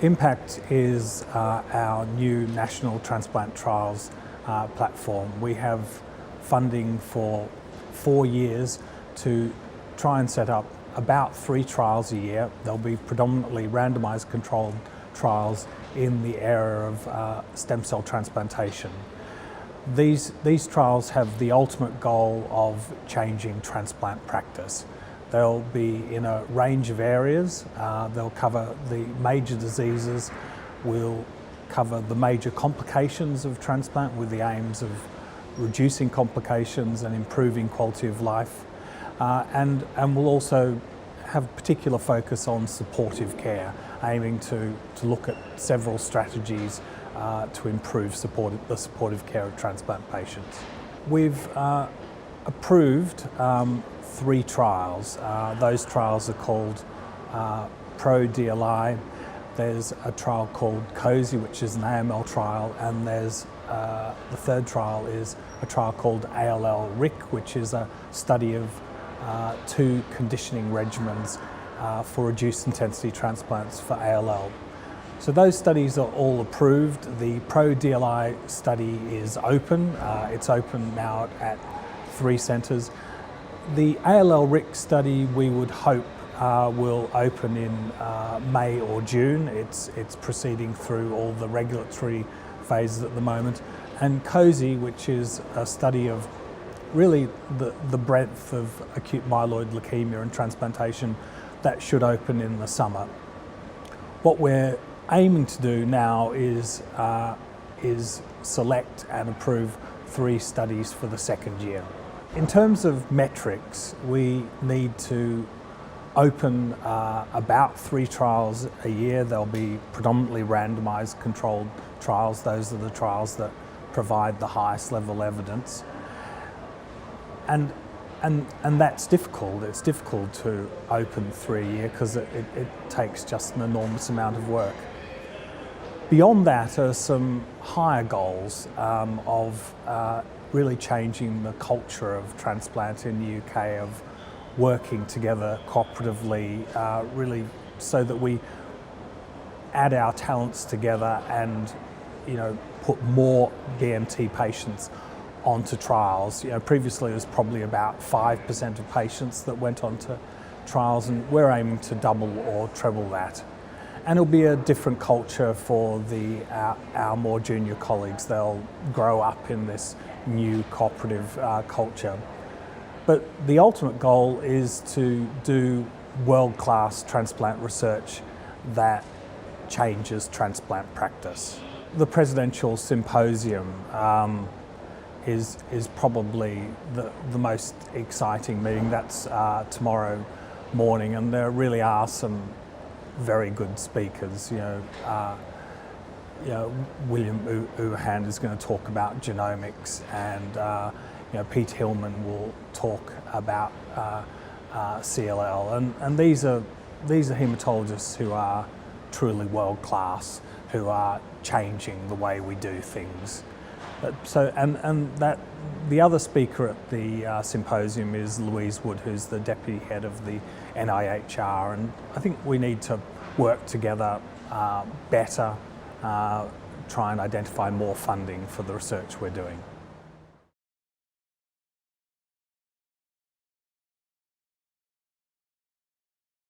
Impact is our new national transplant trials platform. We have funding for 4 years to try and set up about 3 trials a year. They'll be predominantly randomized controlled trials in the area of stem cell transplantation. These trials have the ultimate goal of changing transplant practice. They'll be in a range of areas. They'll cover the major diseases. We'll cover the major complications of transplant with the aims of reducing complications and improving quality of life. And we'll also have particular focus on supportive care, aiming to look at several strategies to improve the supportive care of transplant patients. We've approved 3 trials. Those trials are called Pro-DLI. There's a trial called COSY, which is an AML trial, and there's the third trial is a trial called ALL-RIC, which is a study of 2 conditioning regimens for reduced intensity transplants for ALL. So those studies are all approved. The Pro-DLI study is open. It's open now at 3 centres. The ALL-RIC study we would hope will open in May or June. It's proceeding through all the regulatory phases at the moment. And COSY, which is a study of really the breadth of acute myeloid leukemia and transplantation, that should open in the summer. What we're aiming to do now is select and approve 3 studies for the second year. In terms of metrics, we need to open about 3 trials a year. They'll be predominantly randomized controlled trials. Those are the trials that provide the highest level evidence. And that's difficult. It's difficult to open 3 a year because it takes just an enormous amount of work. Beyond that are some higher goals of really changing the culture of transplant in the UK, of working together cooperatively, really so that we add our talents together and, put more BMT patients onto trials. Previously it was probably about 5% of patients that went onto trials, and we're aiming to double or treble that. And it'll be a different culture for our more junior colleagues. They'll grow up in this new cooperative culture. But the ultimate goal is to do world-class transplant research that changes transplant practice. The Presidential Symposium is probably the most exciting meeting. That's tomorrow morning, and there really are some very good speakers. William Uhan is going to talk about genomics, and Pete Hillman will talk about CLL, and these are haematologists who are truly world class, who are changing the way we do things. The other speaker at the symposium is Louise Wood, who's the deputy head of the NIHR, and I think we need to work together better, try and identify more funding for the research we're doing.